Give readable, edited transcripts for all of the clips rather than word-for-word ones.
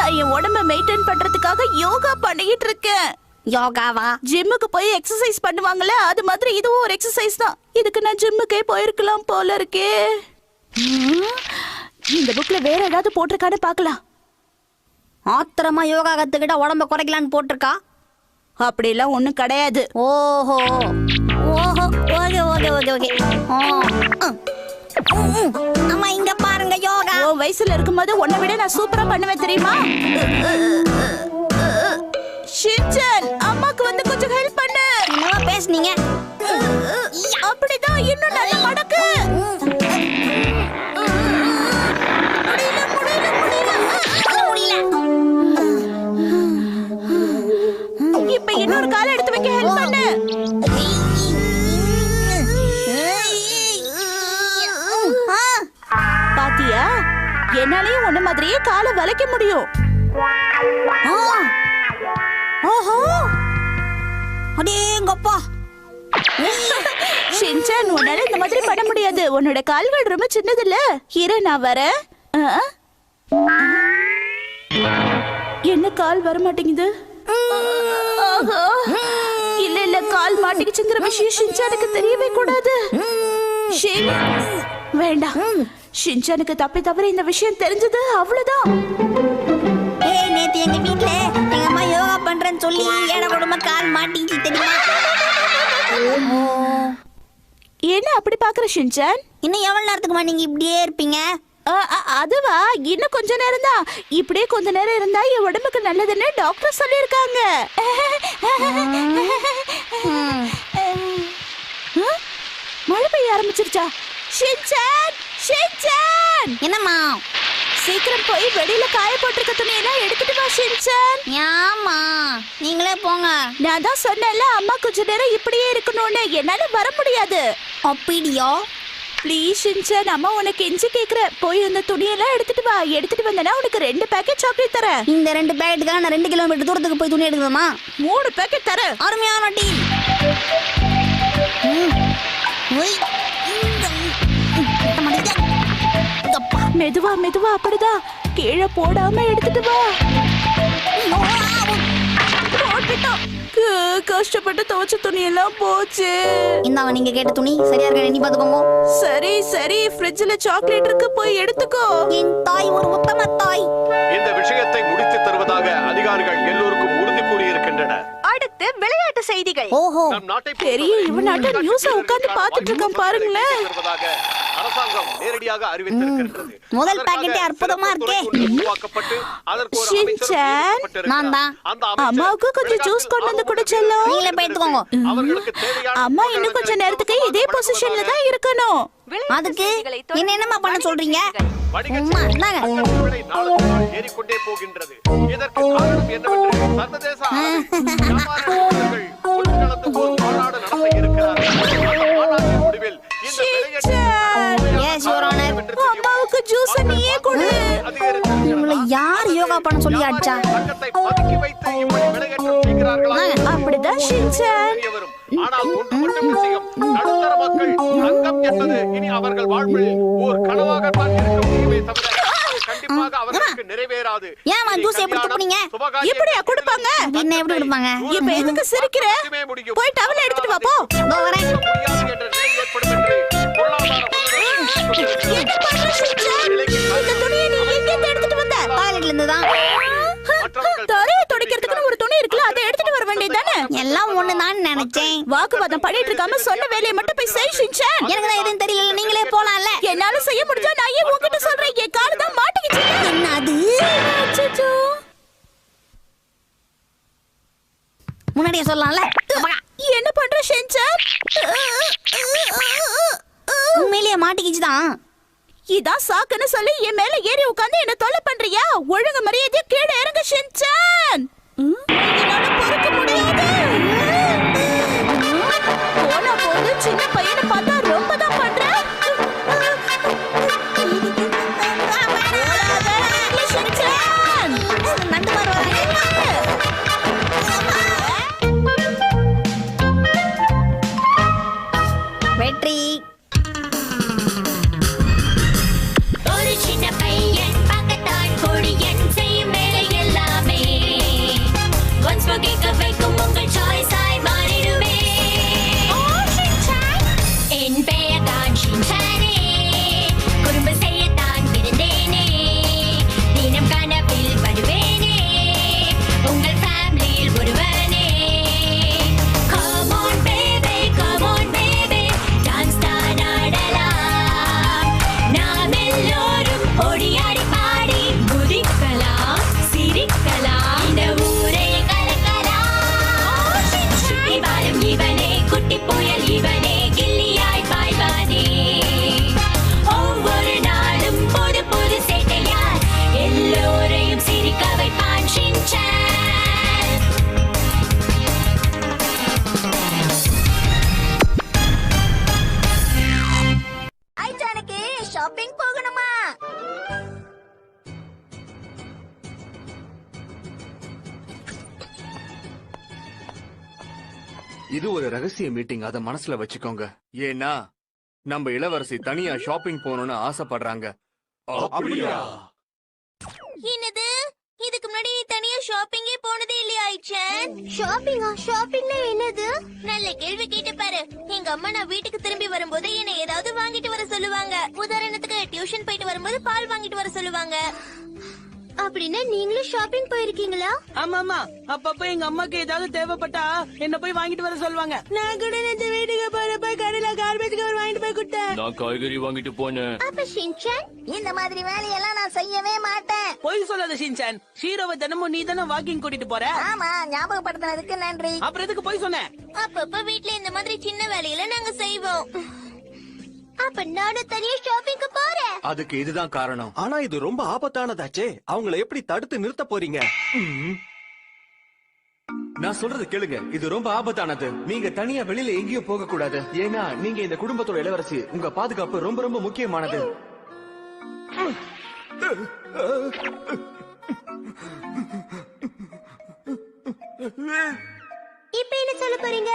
நான் என் உடம்ப மெயின்டைன் பண்றதுக்காக யோகா பண்ணிட்டு இருக்கேன். யோகாவா? ஜிம்முக்கு போய் எக்ஸசைஸ் பண்ணுவாங்கல்ல, அது மாதிரி இதுவும் ஒரு எக்ஸசைஸ் தான். இதுக்கு நான் ஜிம்முக்கே போயிருக்கலாம் போல இருக்கே. இந்த புக்ல வேற ஏதாவது போட்டிருக்கான்னு பார்க்கலாம். ஆத்திரமா யோகா கத்துக்கிட்டா உடம்ப குறைக்கலான்னு போட்டிருக்கா? அப்படிலாம் ஒண்ணும் கிடையாது. ஓஹோ ஓஹோ, ஓகே ஓகே ஓகே ஓகே. அம்மா இங்க பாருங்க யோகா. உன் வயசுல இருக்கும்போது உன்னை விட நான் சூப்பரா பண்ணுவேன் தெரியுமா? ஷின்சான், அம்மாக்கு வந்து கொஞ்சம் ஹெல்ப் பண்ணு. என்னவா பேசுனீங்க? அப்படிதான், இன்னும் நல்ல மடக்கு. முடியல முடியல முடியல. இப்ப இன்னொரு காலை எடுத்து வைக்க ஹெல்ப் பண்ணு. பாத்தியா, என்னாலயும் உன்ன மாதிரியே காலை வளைக்க முடியும். ஓஹோ, அடேங்கப்பா. ஷின்சான், உன்னால இந்த மாதிரி பண்ண முடியாது. உன்னோட கால்கள் ரொம்ப சின்னது இல்ல. இரு, நான் வரேன். என்ன கால் வர மாட்டேங்குது? இல்ல இல்ல, கால் மாட்டிக்கிச்சுங்கிற விஷயம் ஷின்சானுக்கு தெரியவே கூடாது. வேண்டாம், ஷின்சானுக்கு தப்பி தவிர இந்த விஷயம் தெரிஞ்சது அவ்வளவுதான். ஏய், நேத்து எங்க வீட்ல எங்க அம்மா யோகா பண்றேன்னு சொல்லி ஏட குடும்ப கால் மாட்டிச்சு தெரியுமா? என்ன அப்படி பாக்குற ஷின்சான்? இன்னும் எவ்வளவு நேரத்துக்குமா நீங்க இப்படியே இருப்பீங்க? அதுவா, இன்னும் கொஞ்ச நேரம் தான். இப்படியே கொஞ்ச நேரம் இருந்தா என் உடம்புக்கு நல்லதுன்னு டாக்டர் சொல்லிருக்காங்க. மழை பெய்ய ஆரம்பிச்சிருச்சா? ஷின்சான், ஷின்சான், என்னம்மா? சீக்கிரம் போய் வெளியில காய போட்டிருக்க துணியெல்லாம் எடுத்துட்டு வா ஷின்சான். ஏம்மா நீங்களே போங்க. நான் தான் சொன்னேன்ல, அம்மா கொஞ்ச நேரம் இப்படியே இருக்கணும்னு. என்னால வர முடியாது. அப்படியா? ப்ளீஸ் ஷின்சான், அம்மா உனக்கு எஞ்சி கேக்குறேன். போய் அந்த துணியெல்லாம் எடுத்துட்டு வா. எடுத்துட்டு வந்தனா உனக்கு 2 பேக்கெட் சாக்லேட் தரேன். இந்த 2 பேக்கெட்டுக்காக நான் 2 கிலோமீட்டர் தூரத்துக்கு போய் துணி எடுக்கணுமா? 3 பேக்கெட் தரேன். அருமையான டீல். மெதுவா மெதுவா, அப்படிதான். கீழே போடாம எடுத்துட்டு வா. போட்டுட்டோம். கஷ்டப்பட்டு துவைச்ச துணி எல்லாம் போச்சு. இந்தாங்க நீங்க கேட்ட துணி. சரியா இருக்க நீ பாத்துக்கோங்க. சரி சரி, ஃப்ரிட்ஜ்ல சாக்லேட் இருக்கு, போய் எடுத்துக்கோ. என் தாய் ஒரு உத்தம தாய். இந்த விஷயத்தை முடித்து தருவதாக அதிகாரிகள் எல்லோருக்கும் உறுதி கூறியிருக்கின்றனர். அடுத்து விளையாட்டு செய்திகள். ஓஹோ, நம் நாட்டை பெரிய இவனாட்ட நியூஸ உட்கார்ந்து பாத்துட்டு இருக்கான் பாருங்களேன். அரசாங்கம் நேரடியாக அறிவித்திருக்கிறது. முதல் பாக்கெட்டே அற்புதமா இருக்கே. ஷின்சான், நான் தான். அம்மாவுக்கு கொஞ்சம் ஜூஸ் கொண்டு வந்து குடிச்சலாம். நீங்களே போய் எடுத்துக்கோங்க. அம்மா இன்னும் கொஞ்ச நேரத்துக்கு இதே பொசிஷன்ல தான் இருக்கணும். அதுக்கு என்னமா பண்ண சொல்றீங்க? அம்மா இந்தாங்க. ஏறிக்கொண்டே போகின்றது. இதற்கு காரணம் என்னவென்று சர்வதேச வியாபாரிகள் உள்கலந்து ஒரு மாநாடு நடத்த இருக்கிறார்கள். மாநாட்டின் முடிவில் இந்த அம்மாவுக்கு ஜூஸ் நீயே கொடு. இவங்களை யார் யோகா பண்ண சொல்லி அடிச்சா? அப்படிதான் ஷின்சான். ஆனால் ஒன்று மட்டும் நிச்சயம், நடுத்தர மக்கள் தங்கம் என்பது இனி அவர்கள் வாழ்வில் ஒரு கனவாகத்தான் இருக்க முடியுமே தவிர கண்டிப்பாக அவர்களுக்கு நிறைவேறாது. ஏமா ஜூஸ் எப்படி துப்புனீங்க? எப்படியா கொடுப்பாங்க? என்ன எப்படி கொடுப்பாங்க? இப்ப எதுக்கு சிரிக்கிற? போய் டவல் எடுத்துட்டு வா போ. வரேன். என்ற நிலை ஏற்படும் என்று பொருளாதார என்ன பண்ற ஷின்சான்? இந்த துணியை நீ எங்க எடுத்துட்டு வந்த? டாய்லெட்ல இருந்து தான். தரையை துடைக்கிறதுக்கு ஒரு துணி இருக்குல, அதை எடுத்துட்டு வர வேண்டியதானே? எல்லாம் ஒண்ணுதான் நினைச்சேன். வாக்குவாதம் பண்ணிட்டு இருக்காம சொன்ன வேலையை மட்டும் போய் செய் ஷின்சான். எனக்கு தான் எதுவும் தெரியல, நீங்களே போலாம்ல. என்னால செய்ய முடிஞ்சா நான் ஏன் உன்கிட்ட சொல்றேன்? என் கால் தான் மாட்டிக்கிச்சு. என்ன அது? அச்சச்சோ. முன்னாடியே சொல்லலாம்ல. என்ன பண்ற ஷின்சான்? உண்மையிலேயே மாட்டிக்கிச்சுதான். இதான் சாக்குன்னு சொல்லி என் மேல ஏறி உட்கார்ந்து என்ன தொல்லை பண்றியா? ஒழுங்கு மரியாதையா கீழே இறங்கு ஷின்சான். என்னால பொறுக்க முடியாது. போனா போது, சின்ன பையனை பார்த்தா ரொம்ப தான் பண்ற. ஷின்சான், நண்டு பாரு. வெற்றி. ஒரு சின்ன பையன் பக்கத்தான் கொடியன் செய்யும் வேலையில் இது ஒரு ரகசிய மீட்டிங், அத மனசுல வச்சுக்கோங்க. ஏன்னா நம்ம இளவரசி தனியா ஷாப்பிங் போகணும்னு ஆசைப்படுறாங்க. அப்படியா? என்னது, இதுக்கு முன்னாடி தனியா ஷாப்பிங்கே போனதே இல்லையா ஐச்சன்? ஷாப்பிங்னா என்னது? நல்ல கேள்வி கேட்டு பாரு. எங்க அம்மா நான் வீட்டுக்கு திரும்பி வரும்போது என்ன ஏதாவது வாங்கிட்டு வர சொல்லுவாங்க. உதாரணத்துக்கு டியூஷன் போயிட்டு வரும்போது பால் வாங்கிட்டு வர சொல்லுவாங்க. அப்படின்னா நீங்களும் ஷாப்பிங் போயிருக்கீங்களா? ஆமா அப்பப்ப எங்க அம்மாக்கு ஏதாவது தேவைப்பட்டா என்ன போய் வாங்கிட்டு வர சொல்லுவாங்க. நான் கூட இந்த வீட்டுக்கு போறப்ப கடையில கார்பேஜ் கவர் வாங்கிட்டு போய் கொடுத்தேன். நான் காய்கறி வாங்கிட்டு போனேன். அப்ப ஷின்சான், இந்த மாதிரி வேலையெல்லாம் நான் செய்யவே மாட்டேன். பொய் சொல்லாத ஷின்சான். ஷீரோவை தினமும் நீ தானே வாக்கிங் கூட்டிட்டு போற. ஆமா, ஞாபகப்படுத்தினதுக்கு நன்றி. அப்புறம் எதுக்கு பொய் சொன்ன? அப்பப்ப வீட்ல இந்த மாதிரி சின்ன வேலையில நாங்க செய்வோம். அப்ப நானும் தனியா ஷாப்பிங்க்கு போறேன். அதுக்கு இதுதான் காரணம். ஆனா இது ரொம்ப ஆபத்தானதாச்சே. அவங்கள எப்படி தடுத்து நிறுத்த போறீங்க? நான் சொல்றது கேளுங்க, இது ரொம்ப ஆபத்தானது. நீங்க தனியா வெளியில எங்கேயும் போக கூடாது. ஏன்னா நீங்க இந்த குடும்பத்தோட இளவரசி. உங்க பாதுகாப்பு ரொம்ப ரொம்ப முக்கியமானது. இப்ப என்ன சொல்ல போறீங்க?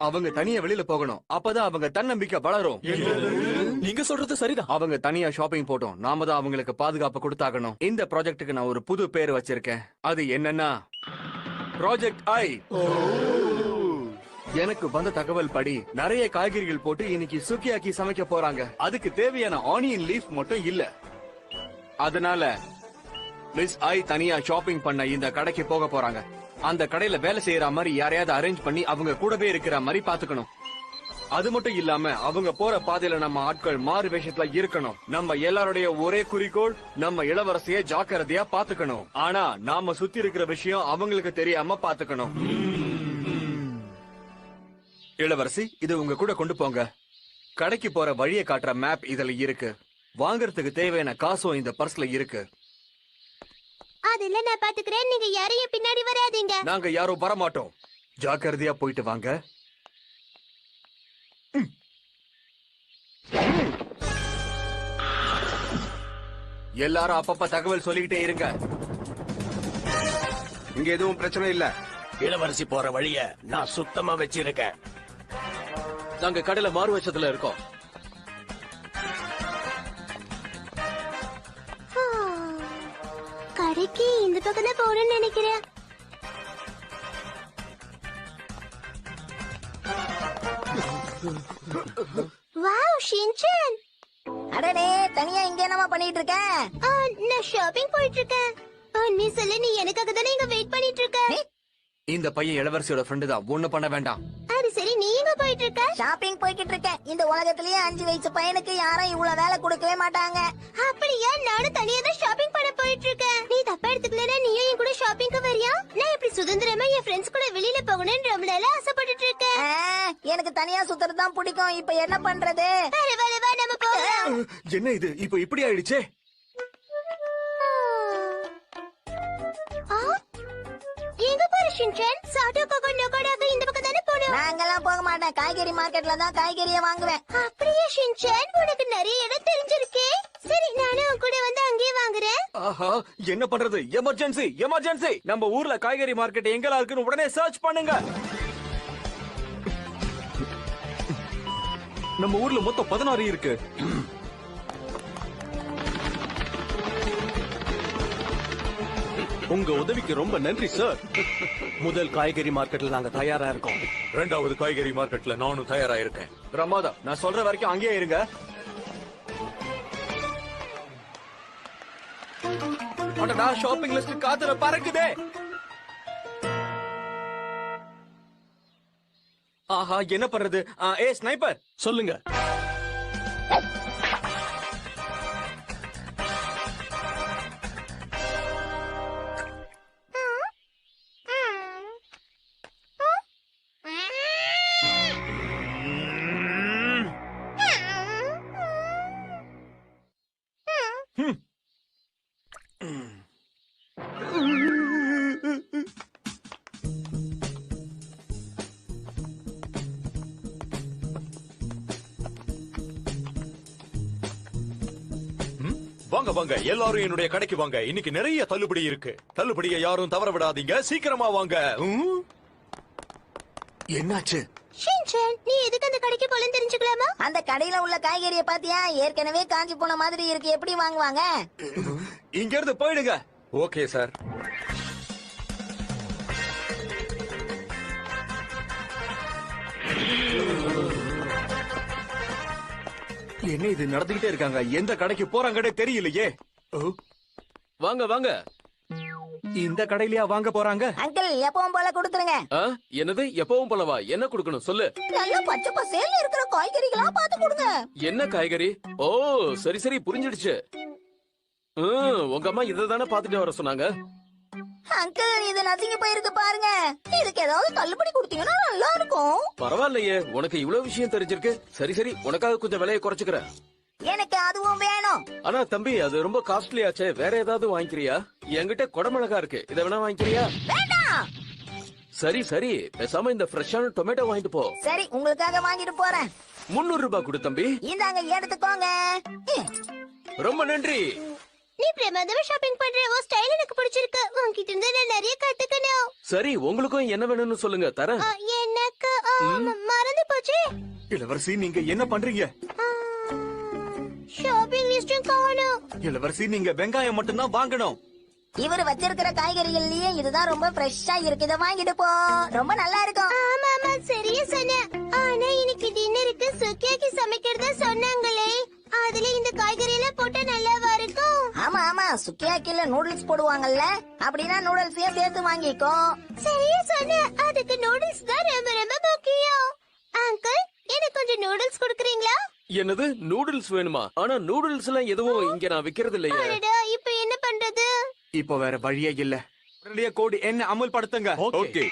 அவங்க தனியா வெளியில போகணும். அப்பதான் அவங்க தன்னம்பிக்கை வளரும். நீங்க சொல்றது சரிதான். அவங்க தனியா ஷாப்பிங் போட்டோம். நாம தான் அவங்களுக்கு பாதுகாப்பு கொடுத்தாகணும். இந்த ப்ராஜெக்ட்டுக்கு நான் ஒரு புது பேர் வச்சிருக்கேன். அது என்னன்னா ப்ராஜெக்ட் ஐ. எனக்கு வந்த தகவல் படி நிறைய காய்கறிகள் போட்டு இன்னைக்கு சுக்கியாக்கி சமைக்க போறாங்க. அதுக்கு தேவையான ஆனியன் லீஃப் மட்டும் இல்ல. அதனால மிஸ் ஐ தனியா ஷாப்பிங் பண்ண இந்த கடைக்கு போக போறாங்க. அந்த கடையில வேலை செய்யற மாதிரி யாரையாவது அரேஞ்ச் பண்ணி அவங்க கூடவே இருக்கிற மாதிரி பாத்துக்கணும். அது மட்டும் இல்லாம அவங்க போற பாதையில நம்ம ஆட்கள் மாறு வேஷத்துல இருக்கணும். நம்ம எல்லாருடைய ஒரே குறிக்கோள் நம்ம இளவரசிய ஜாக்கிரதையா பாத்துக்கணும். ஆனா நாம சுத்தி இருக்கிற விஷயம் அவங்களுக்கு தெரியாம பாத்துக்கணும். இளவரசி, இது உங்க கூட கொண்டு போங்க. கடைக்கு போற வழியை காட்டுற மேப் இதுல இருக்கு. வாங்குறதுக்கு தேவையான காசும் இந்த பர்ஸ்ல இருக்கு. அதுல நான் பாத்துக்கிறேன். நீங்க யாரையும் பின்னாடி வராதீங்க. நாங்க யாரும் வரமாட்டோம். ஜாக்கிரதையா போயிட்டு வாங்க. எல்லாரும் அப்பப்ப தகவல் சொல்லிக்கிட்டே இருங்க. இங்க எதுவும் பிரச்சனை இல்ல. இளவரசி போற வழிய நான் சுத்தமா வச்சிருக்கேன். நாங்க கடையில மாறு வச்சதுல இருக்கோம். கடைக்கு இந்த பக்கம் தான் போறேன்னு நினைக்கிறேன். வாவ் ஷின்சான், அடடே, தனியா இங்க என்னமா பண்ணிட்டு இருக்க? நான் ஷாப்பிங் போயிட்டு இருக்கேன். நீ சொல்லு, நீ எனக்காக தானே இங்க வெயிட் பண்ணிட்டு இருக்க? இந்த பையன் இளவரசியோட ஃப்ரெண்டு தான். ஒண்ணு பண்ண வேண்டாம். அது சரி, நீ எங்க போயிட்டு இருக்க? ஷாப்பிங் போய்கிட்டு இருக்கேன். இந்த உலகத்திலேயே 5 வயசு பையனுக்கு யாரும் இவ்வளவு வேலை கொடுக்கவே மாட்டாங்க. அப்படியா? நானும் தனியா தான் ஷாப்பிங் பண்ண போயிட்டு இருக்கேன். நீ தப்பா எடுத்துக்கலனா நீயும் என் கூட ஷாப்பிங்க்கு வரியா? நான் இப்படி சுதந்திரமா என் ஃப்ரெண்ட்ஸ் கூட வெளியில போகணும்னு ரொம்ப நாளா ஆசைப்பட்டுட்டு இருக்கேன். எனக்கு தனியா சுத்துறது தான் பிடிக்கும். இப்ப என்ன பண்றது? பரவாயில்ல, வா நம்ம போகலாம். என்ன இது இப்ப இப்படி ஆயிடுச்சே? எங்க போற ஷின்சான்? சாட்டோ கோகோ நோகோடாக்கு இந்த பக்கம் தானே போறோம். நாங்கெல்லாம் போக மாட்டேன். காய்கறி மார்க்கெட்ல தான் காய்கறியை வாங்குவேன். அப்படியே ஷின்சான், உனக்கு நிறைய இடம் தெரிஞ்சிருக்கே. சரி, நானும் உன் கூட வந்து அங்கேயே வாங்குறேன். ஆஹா, என்ன பண்றது? Emergency, emergency! நம்ம ஊர்ல காய்கறி மார்க்கெட் எங்கெல்லாம் இருக்குன்னு உடனே சர்ச் பண்ணுங்க. நம்ம ஊர்ல மொத்தம் 16 இருக்கு. உங்க உதவிக்கு ரொம்ப நன்றி சார். முதல் காய்கறி மார்க்கெட்ல நாங்க தயாரா இருக்கோம். 2வது காய்கறி மார்க்கெட்ல நானும் தயாரா இருக்கேன். பிரமாதா, நான் சொல்ற வரைக்கும் அங்கேயே இருங்க. அடடா, ஷாப்பிங் லிஸ்ட் காத்துல பறக்குதே. ஆஹா, என்ன பண்றது? ஏ ஸ்னைப்பர், சொல்லுங்க. வாங்க வாங்க, எல்லாரும் என்னுடைய கடைக்கு வாங்க. இன்னைக்கு நிறைய தள்ளுபடி இருக்கு. தள்ளுபடியை யாரும் தவற விடாதீங்க. சீக்கிரமா வாங்க. என்னாச்சு? ஷின்சான், நீ எதுக்கு அந்த கடைக்கு போலன்னு தெரிஞ்சுக்கலாமா? அந்த கடையில உள்ள காய்கறியை பாத்தியா? ஏற்கனவே காஞ்சி போன மாதிரி இருக்கு. எப்படி வாங்குவாங்க? இங்க இருந்து போயிடுங்க. Okay sir. என்ன இது நடந்துகிட்டே இருக்காங்க? எந்த கடைக்கு போறாங்கன்னே தெரியலையே. வாங்க வாங்க. இந்த கடையிலயா வாங்க போறாங்க? அங்கிள் எப்பவும் போல கொடுத்துருங்க. ஆ, என்னது எப்பவும் போலவா? என்ன கொடுக்கணும் சொல்லு. நல்ல பச்சை பசேல்னு இருக்கிற காய்கறிகளா பார்த்து கொடுங்க. என்ன காய்கறி? ஓ சரி சரி புரிஞ்சிடுச்சு. உங்க அம்மா இதை தானே பாத்துட்டு வர சொன்னாங்க. அங்கிள் இது நசுங்கி போயிருக்கு பாருங்க. இதுக்கு ஏதாவது தள்ளுபடி கொடுத்தீங்கன்னா நல்லா இருக்கும். பரவாயில்லையே, உனக்கு இவ்வளவு விஷயம் தெரிஞ்சிருக்கு. சரி சரி, உனக்காக கொஞ்சம் விலையை குறைச்சுக்கிறேன். எனக்கு அதுவும் வேணும். ஆனா தம்பி, அது ரொம்ப காஸ்ட்லி ஆச்சே. வேற ஏதாவது வாங்கிக்கிறியா? என்கிட்ட குடமிளகா இருக்கு, இதை வேணா வாங்கிக்கிறியா? வேண்டாம். சரி சரி, பேசாம இந்த ஃப்ரெஷ்ஷான டொமேட்டோ வாங்கிட்டு போ. சரி, உங்களுக்காக வாங்கிட்டு போறேன். 300 ரூபாய் கொடு தம்பி. இந்தாங்க எடுத்துக்கோங்க. ரொம்ப நன்றி. நீ பிரமாதமா ஷாப்பிங் பண்ற. உன் ஸ்டைல் எனக்கு பிடிச்சிருக்கு. உன்கிட்ட இருந்து நான் நிறைய கத்துக்கணும். சரி, உங்களுக்கும் என்ன வேணும்னு சொல்லுங்க, தரேன். எனக்கு மறந்து போச்சு. இளவரசி, நீங்க என்ன பண்றீங்க? ஷாப்பிங் லிஸ்டும் காணோம். இளவரசி, நீங்க வெங்காயம் மட்டும்தான் வாங்கணும். இவர் வச்சிருக்கிற காய்கறிகள்லயே இதுதான் ரொம்ப ஃப்ரெஷ்ஷா இருக்கு. இதை வாங்கிட்டு போ. ரொம்ப நல்லா இருக்கும். ஆமா ஆமா, சரியா சொன்ன. ஆனா இன்னைக்கு டின்னருக்கு சுக்கியாக்கி சமைக்கிறதா சொன்னாங்களே, அதுல இந்த காய்கறி எல்லாம் போட்டா நல்லாவா இருக்கும்? ஆமா ஆமா, சுக்கியாக்கில நூடுல்ஸ் போடுவாங்கல்ல, அப்படின்னா நூடுல்ஸையும் சேர்த்து வாங்கிக்கோ. சரியா சொன்ன. அதுக்கு நூடுல்ஸ் தான் ரொம்ப ரொம்ப முக்கியம். அங்கிள், எனக்கு கொஞ்சம் நூடுல்ஸ் கொடுக்குறீங்களா? என்னது, நூடுல்ஸ் வேணுமா? ஆனா நூடுல்ஸ் எல்லாம் எதுவும் இங்க நான் விக்கிறது இல்லையே. அடடா, இப்போ என்ன பண்றது? இப்போ வேற வழியே இல்ல. உடனடியா கோடு என்ன அமல்படுத்துங்க. ஓகே.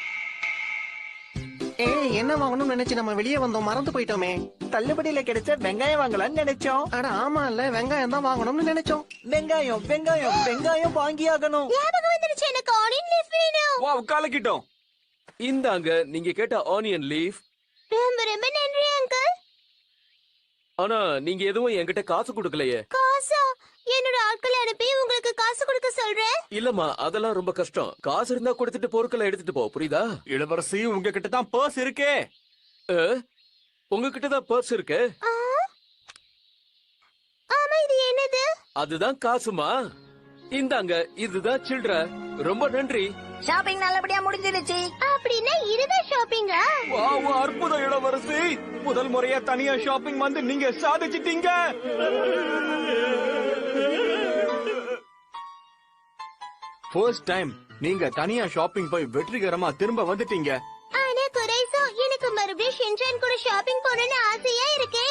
என்ன வாங்கணும்னு நினைச்சு நம்ம வெளியே வந்தோம், மறந்து போயிட்டோமே. தள்ளுபடியில கிடைச்ச வெங்காயம் வாங்கலாம்னு நினைச்சோம். அட ஆமா இல்ல, வெங்காயம் தான் வாங்கணும்னு நினைச்சோம். வெங்காயம் வெங்காயம் வெங்காயம் வாங்கி ஆகணும். ஞாபகம் வந்துருச்சு, எனக்கு ஆனியன் லீஃப் வேணும். வாவ், கலக்கிட்டோம். இந்தாங்க நீங்க கேட்ட ஆனியன் லீஃப். ரொம்ப ரொம்ப நன்றி அங்கிள். ஆனா நீங்க எதுவும் என்கிட்ட காசு கொடுக்கலையே. காசா? என்னோட ஆட்களை அனுப்பி உங்களுக்கு காசு கொடுக்க சொல்றேன். இல்லம்மா, அதெல்லாம் ரொம்ப கஷ்டம். காசு இருந்தா கொடுத்துட்டு பொருட்களை எடுத்துட்டு போ, புரியுதா? இளவரசி, உங்ககிட்ட தான் பர்ஸ் இருக்கே. உங்ககிட்ட தான் பர்ஸ் இருக்கு. ஆமா, இது என்னது? அதுதான் காசுமா. இந்தாங்க, இதுதான் சில்ட்ர. ரொம்ப நன்றி. ஷாப்பிங் நல்லபடியா முடிஞ்சிருச்சு. அப்படின்னா இதுதான் ஷாப்பிங்கா? வாவ், அற்புதம் இளவரசி. முதல் முறையா தனியா ஷாப்பிங் வந்து நீங்க சாதிச்சிட்டீங்க. ஃபர்ஸ்ட் டைம் நீங்க தனியா ஷாப்பிங் போய் வெற்றிகரமா திரும்ப வந்துட்டீங்க. ஆனா குறைசோ, எனக்கு மறுபடியும் ஷின்சான் கூட ஷாப்பிங் போகணும்னு ஆசையா இருக்கே.